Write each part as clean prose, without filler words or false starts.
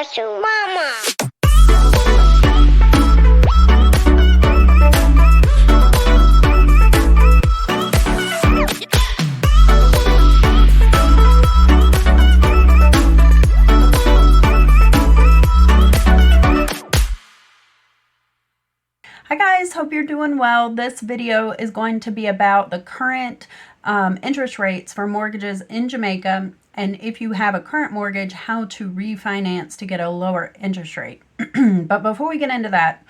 Mama. Hi guys, hope you're doing well. This video is going to be about the current interest rates for mortgages in Jamaica, and if you have a current mortgage, how to refinance to get a lower interest rate. But before we get into that,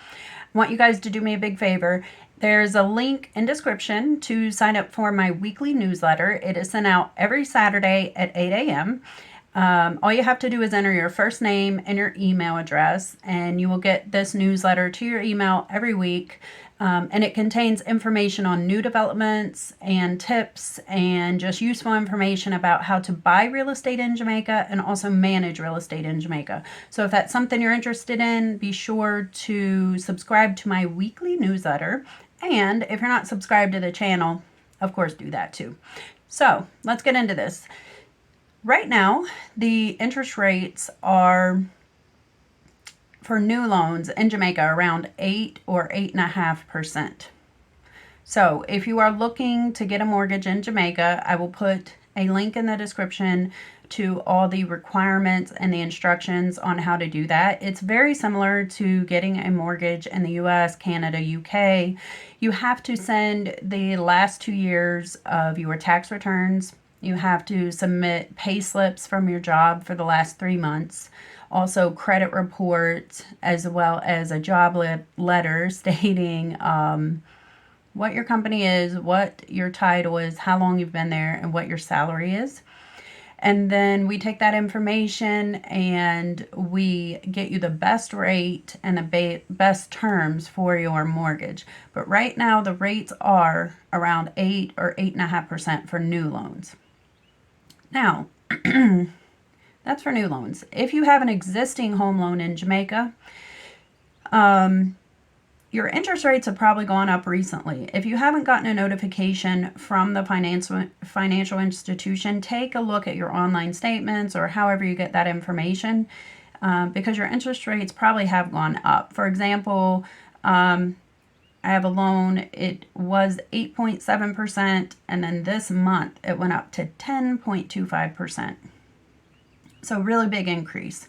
I want you guys to do me a big favor. There's a link in description to sign up for my weekly newsletter. It is sent out every Saturday at 8 a.m. All you have to do is enter your first name and your email address, and you will get this newsletter to your email every week. And it contains information on new developments and tips and just useful information about how to buy real estate in Jamaica and also manage real estate in Jamaica. So if that's something you're interested in, be sure to subscribe to my weekly newsletter. And if you're not subscribed to the channel, of course, do that too. So let's get into this. Right now, the interest rates are for new loans in Jamaica around 8 or 8.5%. So if you are looking to get a mortgage in Jamaica, I will put a link in the description to all the requirements and the instructions on how to do that. It's very similar to getting a mortgage in the US, Canada, UK. You have to send the last 2 years of your tax returns. You have to submit pay slips from your job for the last 3 months. Also credit reports, as well as a job letter stating what your company is, what your title is, how long you've been there, and what your salary is. And then we take that information and we get you the best rate and the best terms for your mortgage. But right now the rates are around 8 or 8.5% for new loans. Now, that's for new loans. If you have an existing home loan in Jamaica, your interest rates have probably gone up recently. If you haven't gotten a notification from the financial institution, take a look at your online statements or however you get that information, because your interest rates probably have gone up. For example, I have a loan, it was 8.7%, and then this month it went up to 10.25%. So really big increase.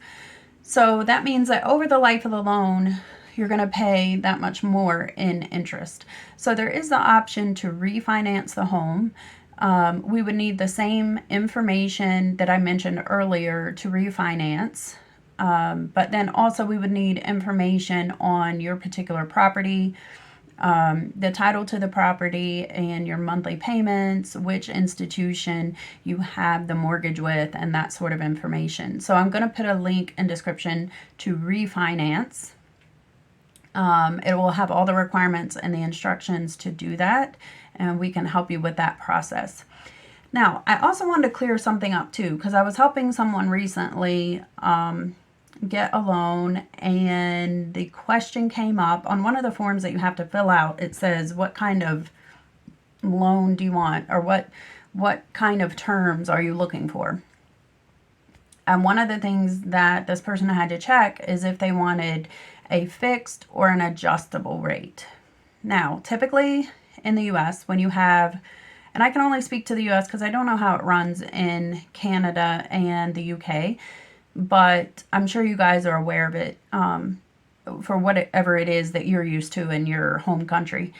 So that means that over the life of the loan, you're going to pay that much more in interest. So there is the option to refinance the home. We would need the same information that I mentioned earlier to refinance. But then also we would need information on your particular property, the title to the property, and your monthly payments, which institution you have the mortgage with, and that sort of information. So I'm going to put a link in description to refinance. It will have all the requirements and the instructions to do that, and we can help you with that process. Now, I also wanted to clear something up too, because I was helping someone recently get a loan, and the question came up on one of the forms that you have to fill out. It says, what kind of loan do you want, or what kind of terms are you looking for? And one of the things that this person had to check is if they wanted a fixed or an adjustable rate. Now, typically in the US, when you have, and I can only speak to the US because I don't know how it runs in Canada and the UK, but I'm sure you guys are aware of it for whatever it is that you're used to in your home country.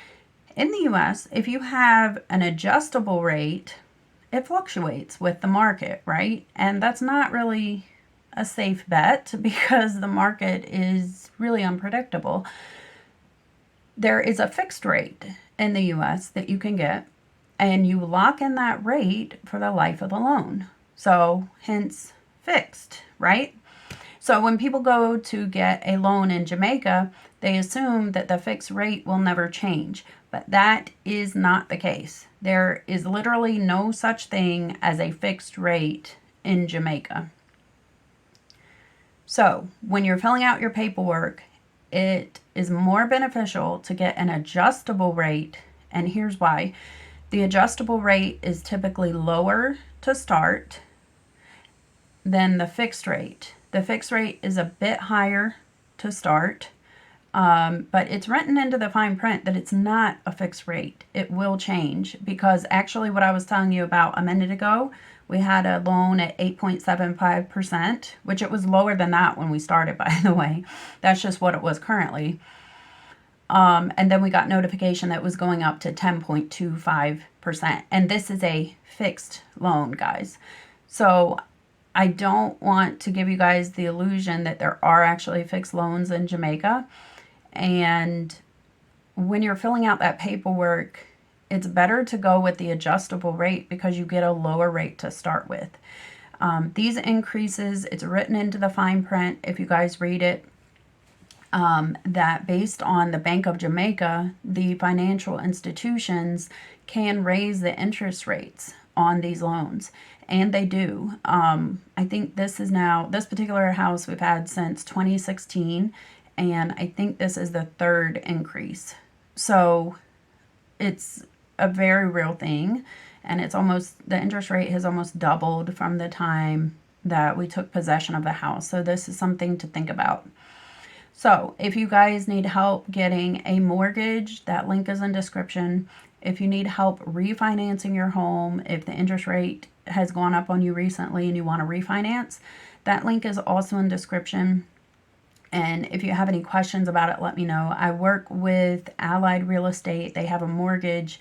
In the US, if you have an adjustable rate, it fluctuates with the market, right? And that's not really a safe bet because the market is really unpredictable. There is a fixed rate in the US that you can get, and you lock in that rate for the life of the loan. So hence fixed, right? So when people go to get a loan in Jamaica, they assume that the fixed rate will never change, but that is not the case. There is literally no such thing as a fixed rate in Jamaica. So when you're filling out your paperwork, it is more beneficial to get an adjustable rate, and here's why. The adjustable rate is typically lower to start than the fixed rate. The fixed rate is a bit higher to start, but it's written into the fine print that it's not a fixed rate. It will change, because actually what I was telling you about a minute ago, we had a loan at 8.75%, which it was lower than that when we started, by the way. That's just what it was currently. And then we got notification that it was going up to 10.25%. And this is a fixed loan, guys. So I don't want to give you guys the illusion that there are actually fixed loans in Jamaica. And when you're filling out that paperwork, it's better to go with the adjustable rate, because you get a lower rate to start with. These increases, it's written into the fine print, if you guys read it, that based on the Bank of Jamaica, the financial institutions can raise the interest rates on these loans. And they do. I think this particular house we've had since 2016. And I think this is the third increase. So it's a very real thing. And the interest rate has almost doubled from the time that we took possession of the house. So this is something to think about. So if you guys need help getting a mortgage, that link is in description. If you need help refinancing your home, if the interest rate has gone up on you recently and you want to refinance, that link is also in description. And if you have any questions about it, let me know. I work with Allied Real Estate. They have a mortgage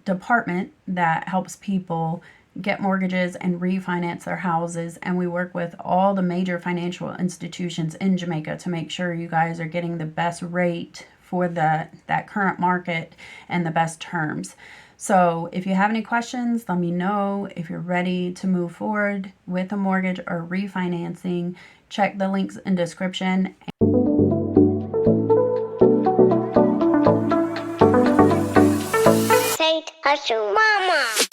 department that helps people get mortgages and refinance their houses. And we work with all the major financial institutions in Jamaica to make sure you guys are getting the best rate for that current market and the best terms. So if you have any questions, let me know. If you're ready to move forward with a mortgage or refinancing, check the links in description. Sidehustlemama.